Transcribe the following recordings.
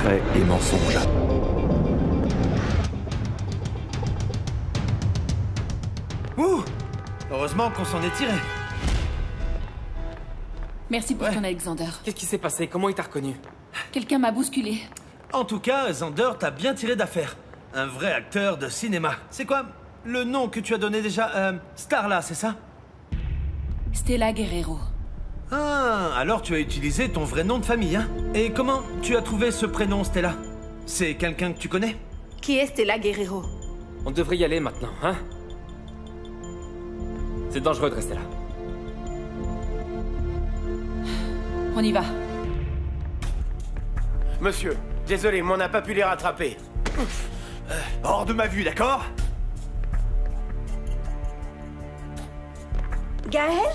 secrets et mensonges. Ouh! Heureusement qu'on s'en est tiré. Merci pour ton Alexander. Qu'est-ce qui s'est passé? Comment il t'a reconnu? Quelqu'un m'a bousculé. En tout cas, Xander t'a bien tiré d'affaire. Un vrai acteur de cinéma. C'est quoi le nom que tu as donné déjà? Starla, c'est ça? Stella Guerrero. Ah, alors tu as utilisé ton vrai nom de famille, hein? Et comment tu as trouvé ce prénom, Stella? C'est quelqu'un que tu connais? Qui est Stella Guerrero? On devrait y aller maintenant, hein? C'est dangereux de rester là. On y va. Monsieur, désolé, mais on n'a pas pu les rattraper. Hors de ma vue, d'accord? Gaël?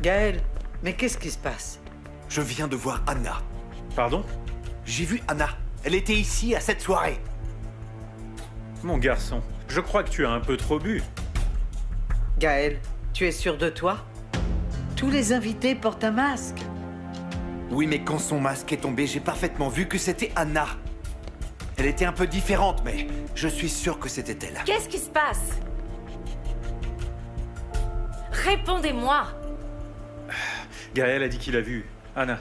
Gaël, mais qu'est-ce qui se passe? Je viens de voir Anna. Pardon? J'ai vu Anna. Elle était ici à cette soirée. Mon garçon, je crois que tu as un peu trop bu. Gaël, tu es sûr de toi? Tous les invités portent un masque. Oui, mais quand son masque est tombé, j'ai parfaitement vu que c'était Anna. Elle était un peu différente, mais je suis sûr que c'était elle. Qu'est-ce qui se passe? Répondez-moi! Gaël a dit qu'il a vu Anna.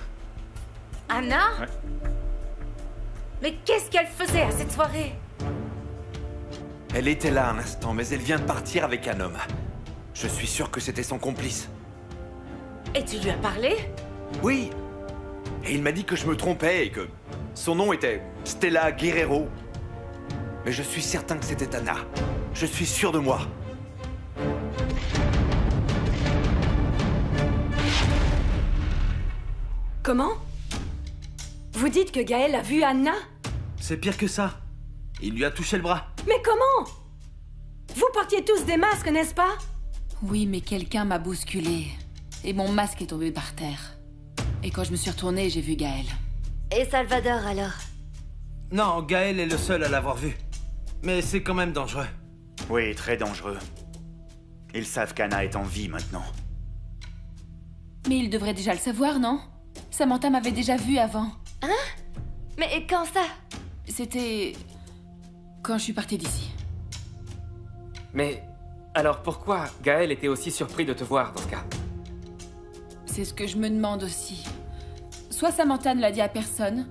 Anna? Ouais. Mais qu'est-ce qu'elle faisait à cette soirée? Elle était là un instant, mais elle vient de partir avec un homme. Je suis sûr que c'était son complice. Et tu lui as parlé? Oui. Et il m'a dit que je me trompais et que son nom était Stella Guerrero. Mais je suis certain que c'était Anna. Je suis sûr de moi. Comment? Vous dites que Gaël a vu Anna? C'est pire que ça. Il lui a touché le bras. Mais comment? Vous portiez tous des masques, n'est-ce pas? Oui, mais quelqu'un m'a bousculé. Et mon masque est tombé par terre. Et quand je me suis retournée, j'ai vu Gaël. Et Salvador, alors? Non, Gaël est le seul à l'avoir vu. Mais c'est quand même dangereux. Oui, très dangereux. Ils savent qu'Anna est en vie maintenant. Mais il devrait déjà le savoir, non? Samantha m'avait déjà vu avant. Hein? Mais quand ça? C'était... quand je suis partie d'ici. Mais alors pourquoi Gaël était aussi surpris de te voir dans ce cas? C'est ce que je me demande aussi. Soit Samantha ne l'a dit à personne,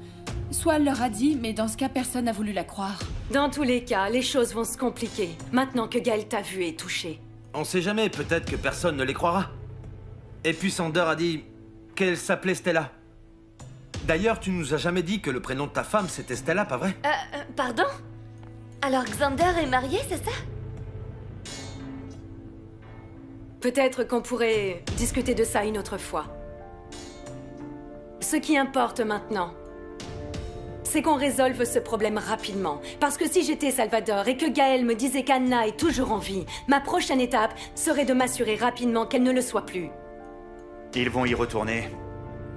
soit elle leur a dit, mais dans ce cas, personne n'a voulu la croire. Dans tous les cas, les choses vont se compliquer, maintenant que Gaël t'a vu et touché. On sait jamais, peut-être que personne ne les croira. Et puis Sander a dit qu'elle s'appelait Stella. D'ailleurs, tu nous as jamais dit que le prénom de ta femme, c'était Stella, pas vrai? Pardon? Alors Xander est marié, c'est ça? Peut-être qu'on pourrait discuter de ça une autre fois. Ce qui importe maintenant, c'est qu'on résolve ce problème rapidement. Parce que si j'étais Salvador et que Gaël me disait qu'Anna est toujours en vie, ma prochaine étape serait de m'assurer rapidement qu'elle ne le soit plus. Ils vont y retourner,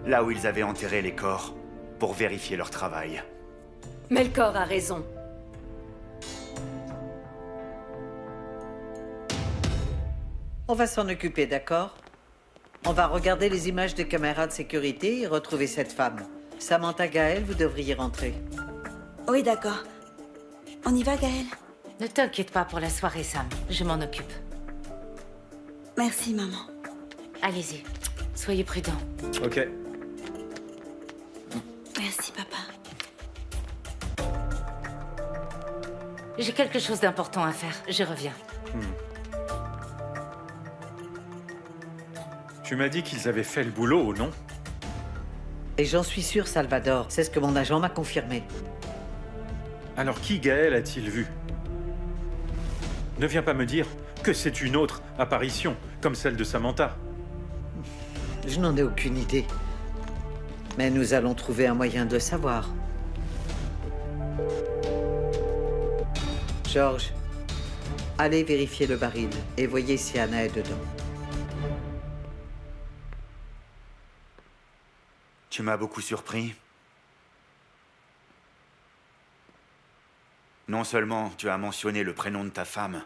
là où ils avaient enterré les corps, pour vérifier leur travail. Melkor a raison. On va s'en occuper, d'accord? On va regarder les images des caméras de sécurité et retrouver cette femme. Samantha, Gaël, vous devriez rentrer. Oui, d'accord. On y va, Gaël? Ne t'inquiète pas pour la soirée, Sam. Je m'en occupe. Merci, maman. Allez-y. Soyez prudents. Ok. Merci, papa. J'ai quelque chose d'important à faire. Je reviens. Tu m'as dit qu'ils avaient fait le boulot, non? Et j'en suis sûr, Salvador. C'est ce que mon agent m'a confirmé. Alors qui Gaël a-t-il vu? Ne viens pas me dire que c'est une autre apparition, comme celle de Samantha. Je n'en ai aucune idée. Mais nous allons trouver un moyen de savoir. George, allez vérifier le baril et voyez si Anna est dedans. Tu m'as beaucoup surpris. Non seulement tu as mentionné le prénom de ta femme,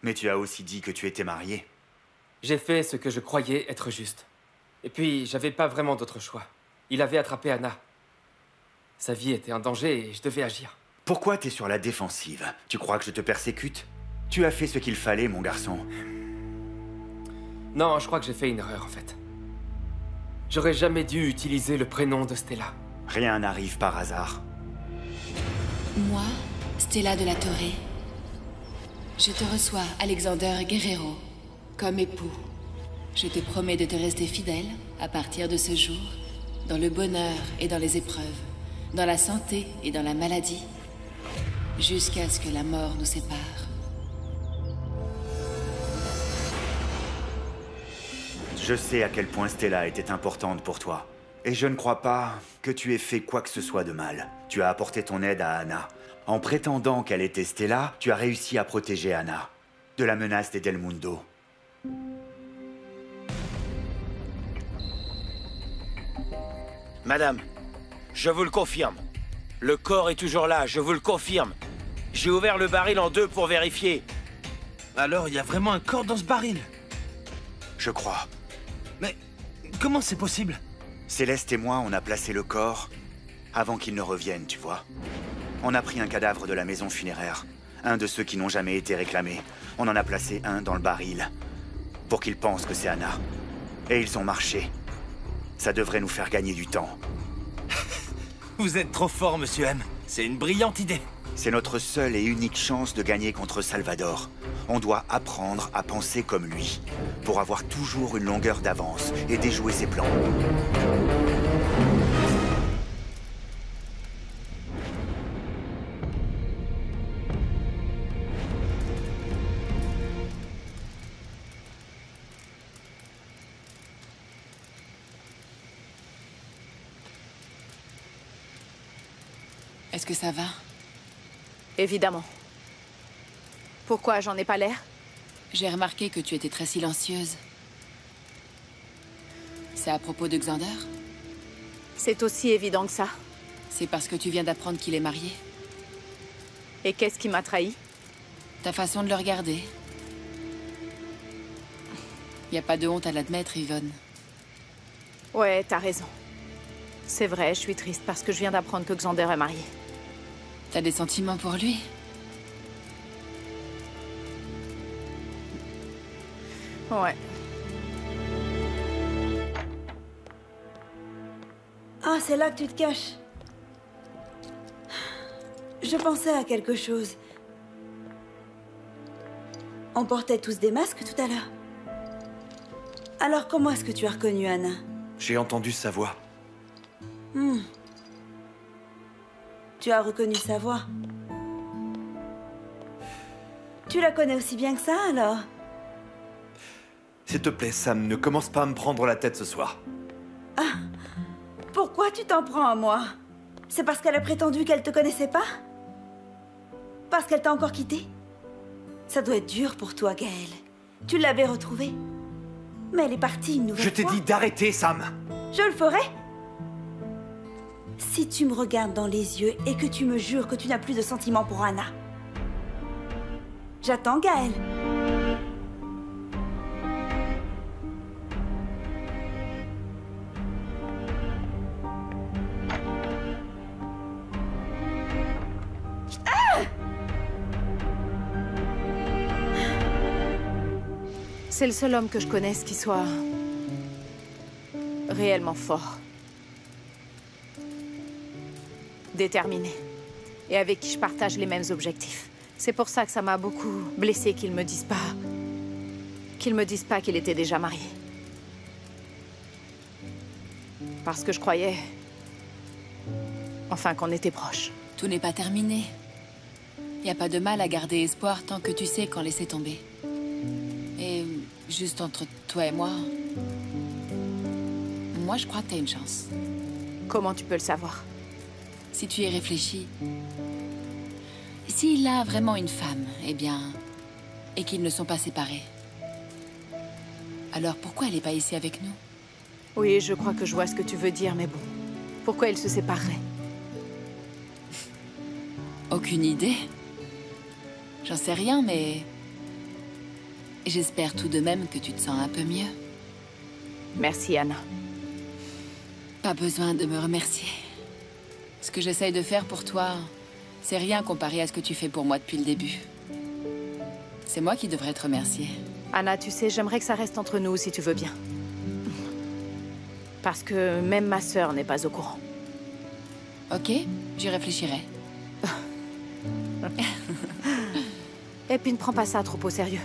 mais tu as aussi dit que tu étais marié. J'ai fait ce que je croyais être juste. Et puis, j'avais pas vraiment d'autre choix. Il avait attrapé Anna. Sa vie était en danger et je devais agir. Pourquoi t'es sur la défensive? Tu crois que je te persécute? Tu as fait ce qu'il fallait, mon garçon. Non, je crois que j'ai fait une erreur, en fait. J'aurais jamais dû utiliser le prénom de Stella. Rien n'arrive par hasard. Moi, Stella de la Torre, je te reçois, Alexander Guerrero, comme époux. Je te promets de te rester fidèle à partir de ce jour, dans le bonheur et dans les épreuves, dans la santé et dans la maladie, jusqu'à ce que la mort nous sépare. Je sais à quel point Stella était importante pour toi. Et je ne crois pas que tu aies fait quoi que ce soit de mal. Tu as apporté ton aide à Anna. En prétendant qu'elle était Stella, tu as réussi à protéger Anna de la menace des Del Mundo. Madame, je vous le confirme. Le corps est toujours là, je vous le confirme. J'ai ouvert le baril en deux pour vérifier. Alors, il y a vraiment un corps dans ce baril? Je crois. Mais comment c'est possible? Céleste et moi, on a placé le corps avant qu'il ne revienne, tu vois. On a pris un cadavre de la maison funéraire, un de ceux qui n'ont jamais été réclamés. On en a placé un dans le baril, pour qu'ils pensent que c'est Anna. Et ils ont marché. Ça devrait nous faire gagner du temps. Vous êtes trop fort, monsieur M. C'est une brillante idée. C'est notre seule et unique chance de gagner contre Salvador. On doit apprendre à penser comme lui, pour avoir toujours une longueur d'avance et déjouer ses plans. Est-ce que ça va? Évidemment. Pourquoi j'en ai pas l'air? J'ai remarqué que tu étais très silencieuse. C'est à propos de Xander? C'est aussi évident que ça. C'est parce que tu viens d'apprendre qu'il est marié? Et qu'est-ce qui m'a trahi? Ta façon de le regarder. Y a pas de honte à l'admettre, Yvonne. Ouais, t'as raison. C'est vrai, je suis triste parce que je viens d'apprendre que Xander est marié. T'as des sentiments pour lui? Ouais. Ah, c'est là que tu te caches. Je pensais à quelque chose. On portait tous des masques tout à l'heure. Alors comment est-ce que tu as reconnu Anna? J'ai entendu sa voix. Tu as reconnu sa voix. Tu la connais aussi bien que ça, alors? S'il te plaît, Sam, ne commence pas à me prendre la tête ce soir. Ah, pourquoi tu t'en prends à moi? C'est parce qu'elle a prétendu qu'elle te connaissait pas? Parce qu'elle t'a encore quitté? Ça doit être dur pour toi, Gaël. Tu l'avais retrouvée. Mais elle est partie une nouvelle fois. Je t'ai dit d'arrêter, Sam! Je le ferai. Si tu me regardes dans les yeux et que tu me jures que tu n'as plus de sentiments pour Anna. J'attends, Gaël. C'est le seul homme que je connaisse qui soit réellement fort. Déterminé. Et avec qui je partage les mêmes objectifs. C'est pour ça que ça m'a beaucoup blessée qu'ils me disent pas qu'il était déjà marié. Parce que je croyais... enfin, qu'on était proches. Tout n'est pas terminé. Y a pas de mal à garder espoir tant que tu sais quand laisser tomber. Et juste entre toi et moi je crois que t'as une chance. Comment tu peux le savoir? Si tu y réfléchis. S'il a vraiment une femme, eh bien... et qu'ils ne sont pas séparés. Alors pourquoi elle n'est pas ici avec nous? Oui, je crois que je vois ce que tu veux dire, mais bon. Pourquoi elle se séparerait? Aucune idée. J'en sais rien, mais... j'espère tout de même que tu te sens un peu mieux. Merci, Anna. Pas besoin de me remercier. Ce que j'essaye de faire pour toi, c'est rien comparé à ce que tu fais pour moi depuis le début. C'est moi qui devrais te remercier. Anna, tu sais, j'aimerais que ça reste entre nous, si tu veux bien. Parce que même ma sœur n'est pas au courant. Ok, j'y réfléchirai. Et puis ne prends pas ça trop au sérieux.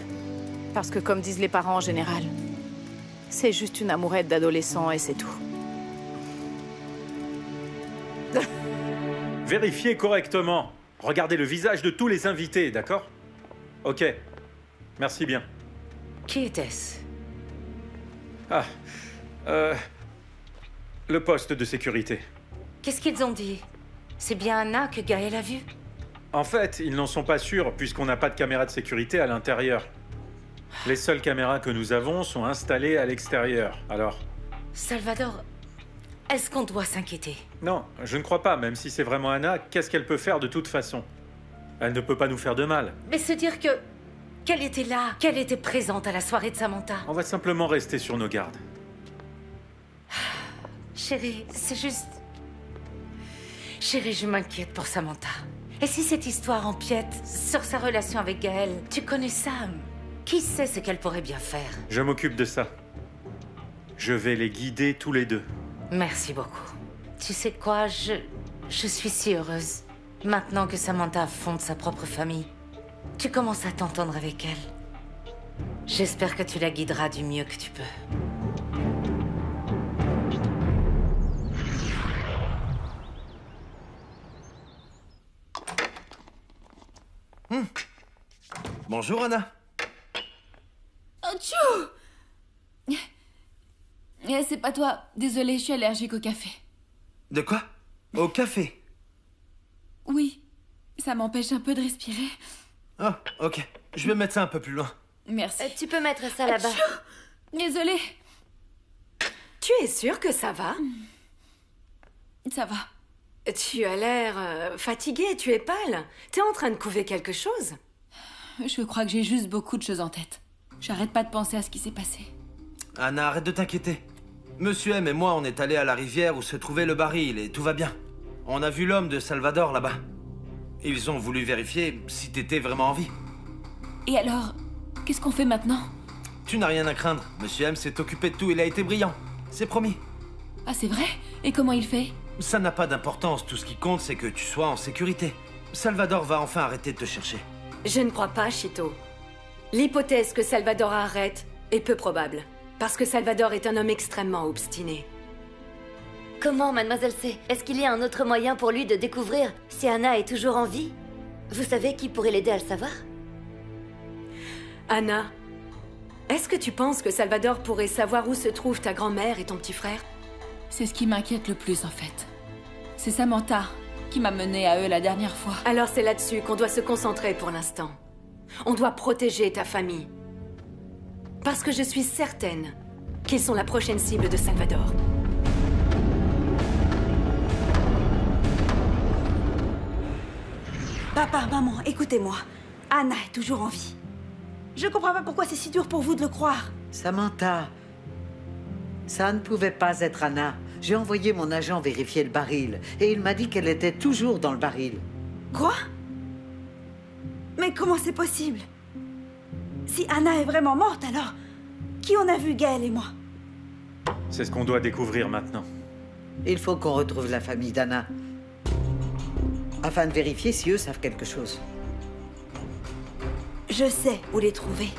Parce que comme disent les parents en général, c'est juste une amourette d'adolescent et c'est tout. Vérifiez correctement. Regardez le visage de tous les invités, d'accord? Ok. Merci bien. Qui était-ce? Ah. Le poste de sécurité. Qu'est-ce qu'ils ont dit? C'est bien Anna que Gaël a vue? En fait, ils n'en sont pas sûrs, puisqu'on n'a pas de caméra de sécurité à l'intérieur. Les seules caméras que nous avons sont installées à l'extérieur, alors... Salvador, est-ce qu'on doit s'inquiéter? Non, je ne crois pas, même si c'est vraiment Anna, qu'est-ce qu'elle peut faire de toute façon? Elle ne peut pas nous faire de mal. Mais se dire qu'elle était là, qu'elle était présente à la soirée de Samantha. On va simplement rester sur nos gardes. Chérie, c'est juste... Chérie, je m'inquiète pour Samantha. Et si cette histoire empiète sur sa relation avec Gaël? Tu connais Sam. Qui sait ce qu'elle pourrait bien faire? Je m'occupe de ça. Je vais les guider tous les deux. Merci beaucoup. Tu sais quoi, je suis si heureuse. Maintenant que Samantha fonde sa propre famille, tu commences à t'entendre avec elle. J'espère que tu la guideras du mieux que tu peux. Bonjour, Anna. Achou! C'est pas toi. Désolée, je suis allergique au café. De quoi? Au café? Oui, ça m'empêche un peu de respirer. Oh, ok. Je vais mettre ça un peu plus loin. Merci. Tu peux mettre ça là-bas. Désolée. Tu es sûre que ça va? Ça va. Tu as l'air fatiguée, tu es pâle. T'es en train de couver quelque chose? Je crois que j'ai juste beaucoup de choses en tête. J'arrête pas de penser à ce qui s'est passé. Anna, arrête de t'inquiéter. Monsieur M et moi, on est allés à la rivière où se trouvait le baril et tout va bien. On a vu l'homme de Salvador là-bas. Ils ont voulu vérifier si t'étais vraiment en vie. Et alors, qu'est-ce qu'on fait maintenant? Tu n'as rien à craindre. Monsieur M s'est occupé de tout, il a été brillant. C'est promis. Ah, c'est vrai? Et comment il fait? Ça n'a pas d'importance, tout ce qui compte c'est que tu sois en sécurité. Salvador va enfin arrêter de te chercher. Je ne crois pas, Chito. L'hypothèse que Salvador arrête est peu probable. Parce que Salvador est un homme extrêmement obstiné. Comment, mademoiselle C? Est-ce qu'il y a un autre moyen pour lui de découvrir si Anna est toujours en vie? Vous savez qui pourrait l'aider à le savoir? Anna, est-ce que tu penses que Salvador pourrait savoir où se trouve ta grand-mère et ton petit frère? C'est ce qui m'inquiète le plus, en fait. C'est Samantha qui m'a menée à eux la dernière fois. Alors c'est là-dessus qu'on doit se concentrer pour l'instant. On doit protéger ta famille. Parce que je suis certaine qu'ils sont la prochaine cible de Salvador. Papa, maman, écoutez-moi. Anna est toujours en vie. Je comprends pas pourquoi c'est si dur pour vous de le croire. Samantha, ça ne pouvait pas être Anna. J'ai envoyé mon agent vérifier le baril et il m'a dit qu'elle était toujours dans le baril. Quoi? Mais comment c'est possible? Si Anna est vraiment morte, alors qui on a vu, Gaël et moi? C'est ce qu'on doit découvrir maintenant. Il faut qu'on retrouve la famille d'Anna, afin de vérifier si eux savent quelque chose. Je sais où les trouver.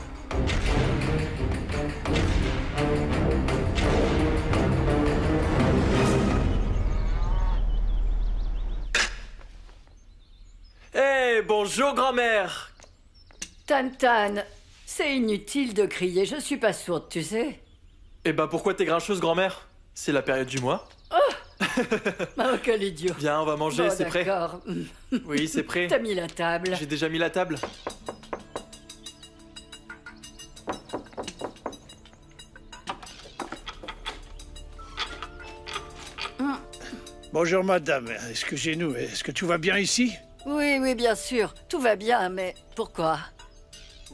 Hey, bonjour grand-mère. Tan, c'est inutile de crier, je suis pas sourde, tu sais. Eh ben pourquoi t'es grincheuse grand-mère? C'est la période du mois. Oh, quel idiot. Viens, on va manger, Bon, c'est prêt? d'accord. Oui, c'est prêt. T'as mis la table. J'ai déjà mis la table. Bonjour madame, excusez-nous, est-ce que tout va bien ici? Oui, bien sûr, tout va bien, mais pourquoi?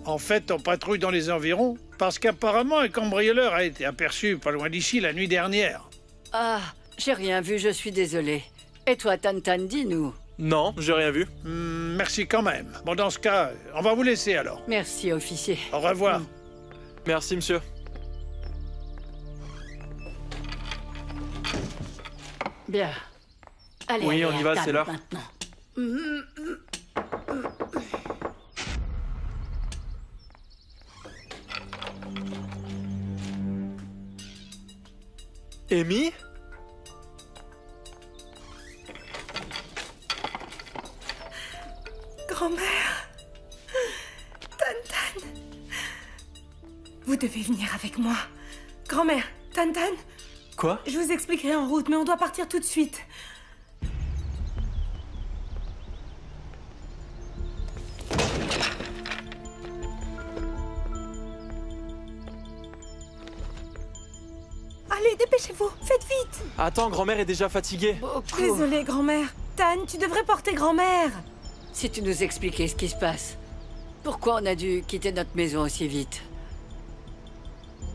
En fait, on patrouille dans les environs, parce qu'apparemment un cambrioleur a été aperçu pas loin d'ici la nuit dernière. Ah, j'ai rien vu, je suis désolée. Et toi, Tantan, dis-nous. Non, j'ai rien vu. Merci quand même. Bon, dans ce cas, on va vous laisser alors. Merci, officier. Au revoir. Merci, monsieur. Bien. Allez, oui, allez, on y va, à c'est table l'heure. maintenant. Amy? Grand-mère. Tantan. Vous devez venir avec moi. Grand-mère, Tantan. Quoi? Je vous expliquerai en route, mais on doit partir tout de suite. Allez, dépêchez-vous, faites vite. Attends, grand-mère est déjà fatiguée. Désolée, grand-mère. Tan, tu devrais porter grand-mère. Si tu nous expliquais ce qui se passe. Pourquoi on a dû quitter notre maison aussi vite?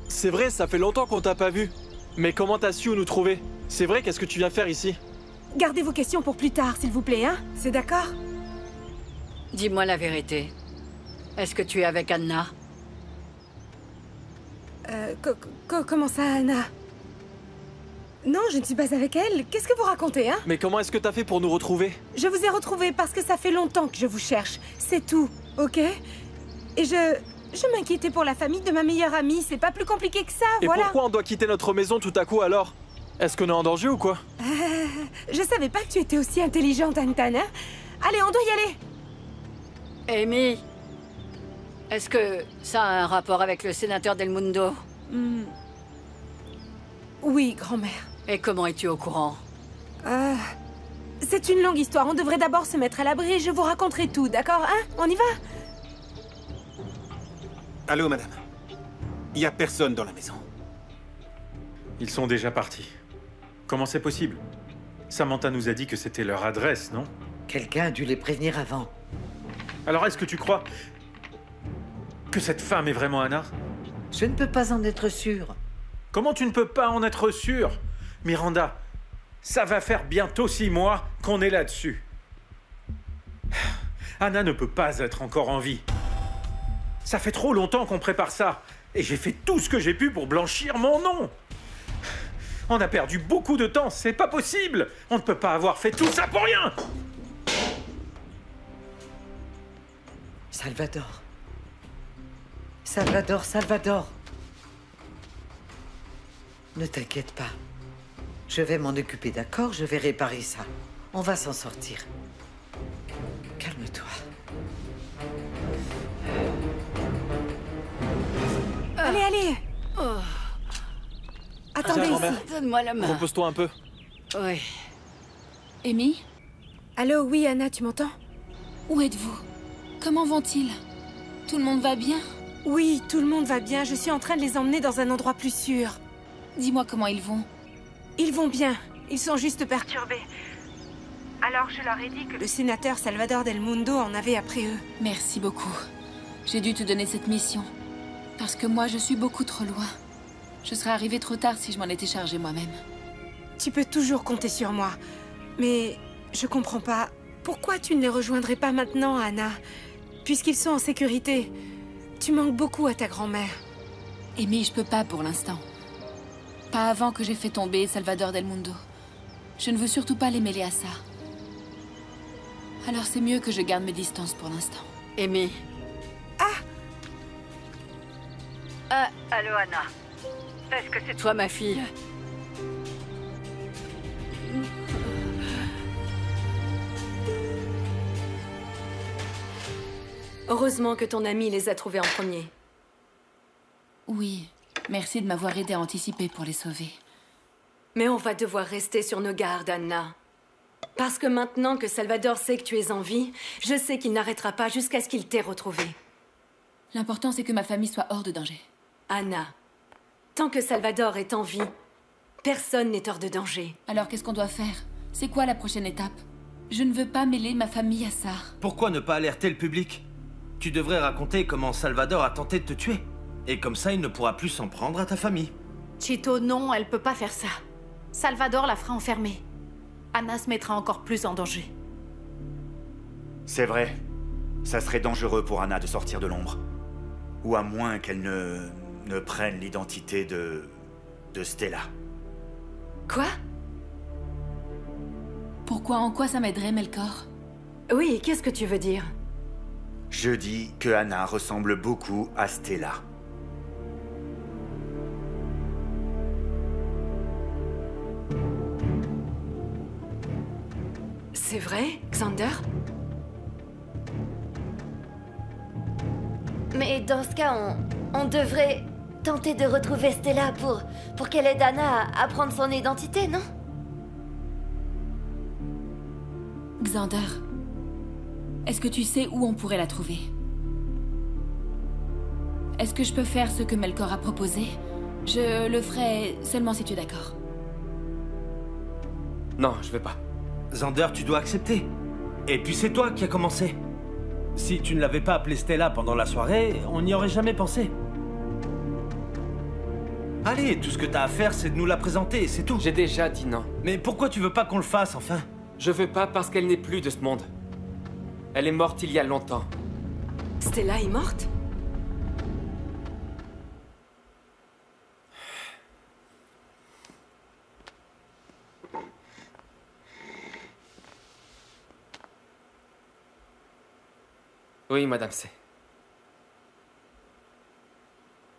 C'est vrai, ça fait longtemps qu'on t'a pas vu. Mais comment t'as su où nous trouver? C'est vrai, qu'est-ce que tu viens faire ici? Gardez vos questions pour plus tard, s'il vous plaît, hein? C'est d'accord? Dis-moi la vérité. Est-ce que tu es avec Anna? Comment ça, Anna? Non, je ne suis pas avec elle. Qu'est-ce que vous racontez, hein? Mais comment est-ce que t'as fait pour nous retrouver? Je vous ai retrouvé parce que ça fait longtemps que je vous cherche. C'est tout, ok? Et je m'inquiétais pour la famille de ma meilleure amie. C'est pas plus compliqué que ça, Et voilà. pourquoi on doit quitter notre maison tout à coup alors? Est-ce qu'on est en danger ou quoi? Je savais pas que tu étais aussi intelligente, Tantan, hein? Allez, on doit y aller. Amy, est-ce que ça a un rapport avec le sénateur Del Mundo? Oui, grand-mère. Et comment es-tu au courant? C'est une longue histoire. On devrait d'abord se mettre à l'abri et je vous raconterai tout, d'accord, hein? On y va? Allô, madame. Il y a personne dans la maison. Ils sont déjà partis. Comment c'est possible? Samantha nous a dit que c'était leur adresse, non? Quelqu'un a dû les prévenir avant. Alors est-ce que tu crois que cette femme est vraiment Anna? Je ne peux pas en être sûr. Comment tu ne peux pas en être sûr? Miranda, ça va faire bientôt 6 mois qu'on est là-dessus. Anna ne peut pas être encore en vie. Ça fait trop longtemps qu'on prépare ça. Et j'ai fait tout ce que j'ai pu pour blanchir mon nom. On a perdu beaucoup de temps, c'est pas possible. On ne peut pas avoir fait tout ça pour rien. Salvador. Salvador, Salvador. Ne t'inquiète pas. Je vais m'en occuper, d'accord? Je vais réparer ça. On va s'en sortir. Calme-toi. Allez, allez. Attendez Tiens, ici. grand-mère. Donne-moi la main. Repose-toi un peu. Oui. Amy? Allô, oui, Anna, tu m'entends? Où êtes-vous? Comment vont-ils? Tout le monde va bien? Oui, tout le monde va bien. Je suis en train de les emmener dans un endroit plus sûr. Dis-moi comment ils vont. Ils vont bien. Ils sont juste perturbés. Alors je leur ai dit que le sénateur Salvador Del Mundo en avait après eux. Merci beaucoup. J'ai dû te donner cette mission. Parce que moi, je suis beaucoup trop loin. Je serais arrivée trop tard si je m'en étais chargée moi-même. Tu peux toujours compter sur moi. Mais je comprends pas. Pourquoi tu ne les rejoindrais pas maintenant, Anna? Puisqu'ils sont en sécurité. Tu manques beaucoup à ta grand-mère. Amy, je peux pas pour l'instant. Pas avant que j'ai fait tomber Salvador Del Mundo. Je ne veux surtout pas les mêler à ça. Alors c'est mieux que je garde mes distances pour l'instant. Amy. Allô, Anna. Est-ce que c'est toi, ma fille? Heureusement que ton ami les a trouvés en premier. Oui, merci de m'avoir aidé à anticiper pour les sauver. Mais on va devoir rester sur nos gardes, Anna. Parce que maintenant que Salvador sait que tu es en vie, je sais qu'il n'arrêtera pas jusqu'à ce qu'il t'ait retrouvé. L'important, c'est que ma famille soit hors de danger. Anna, tant que Salvador est en vie, personne n'est hors de danger. Alors qu'est-ce qu'on doit faire? C'est quoi la prochaine étape? Je ne veux pas mêler ma famille à ça. Pourquoi ne pas alerter le public? Tu devrais raconter comment Salvador a tenté de te tuer. Et comme ça, il ne pourra plus s'en prendre à ta famille. Chito, non, elle peut pas faire ça. Salvador la fera enfermer. Anna se mettra encore plus en danger. C'est vrai. Ça serait dangereux pour Anna de sortir de l'ombre. Ou à moins qu'elle ne prenne l'identité de Stella. Quoi? Pourquoi, en quoi ça m'aiderait, Melkor? Oui, qu'est-ce que tu veux dire? Je dis que Anna ressemble beaucoup à Stella. C'est vrai, Xander? Mais dans ce cas, on devrait tenter de retrouver Stella pour qu'elle aide Anna à prendre son identité, non? Xander, est-ce que tu sais où on pourrait la trouver? Est-ce que je peux faire ce que Melkor a proposé? Je le ferai seulement si tu es d'accord. Non, je vais pas. Xander, tu dois accepter. Et puis c'est toi qui as commencé. Si tu ne l'avais pas appelée Stella pendant la soirée, on n'y aurait jamais pensé. Allez, tout ce que t'as à faire, c'est de nous la présenter, c'est tout. J'ai déjà dit non. Mais pourquoi tu veux pas qu'on le fasse, enfin? Je veux pas parce qu'elle n'est plus de ce monde. Elle est morte il y a longtemps. Stella est morte? Oui, Madame C.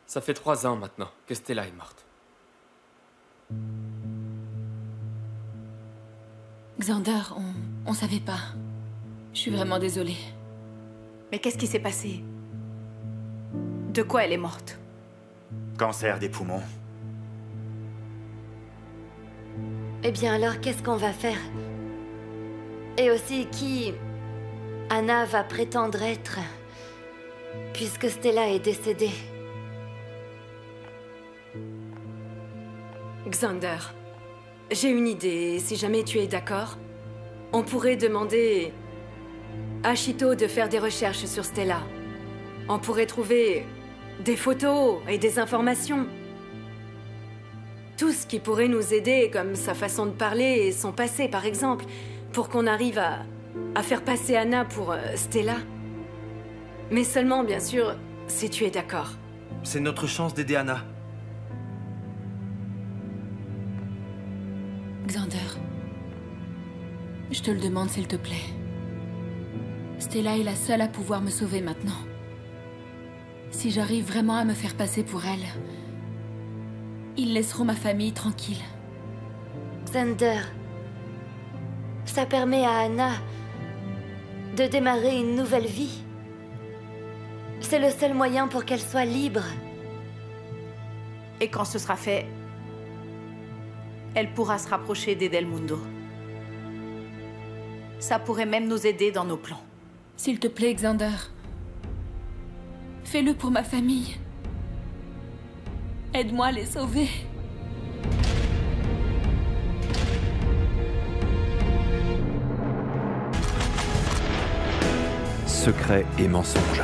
Ça fait 3 ans maintenant que Stella est morte. Xander, on savait pas. Je suis vraiment désolée. Mais qu'est-ce qui s'est passé? De quoi elle est morte? Cancer des poumons. Eh bien alors, qu'est-ce qu'on va faire? Et aussi, qui Anna va prétendre être, puisque Stella est décédée? Xander, j'ai une idée, si jamais tu es d'accord. On pourrait demander à Chito de faire des recherches sur Stella. On pourrait trouver des photos et des informations. Tout ce qui pourrait nous aider, comme sa façon de parler et son passé, par exemple, pour qu'on arrive à faire passer Anna pour Stella. Mais seulement, bien sûr, si tu es d'accord. C'est notre chance d'aider Anna. Xander, je te le demande s'il te plaît. Stella est la seule à pouvoir me sauver maintenant. Si j'arrive vraiment à me faire passer pour elle, ils laisseront ma famille tranquille. Xander, ça permet à Anna de démarrer une nouvelle vie. C'est le seul moyen pour qu'elle soit libre. Et quand ce sera fait, elle pourra se rapprocher d'Edel Mundo. Ça pourrait même nous aider dans nos plans. S'il te plaît, Xander. Fais-le pour ma famille. Aide-moi à les sauver. Secret et mensonge.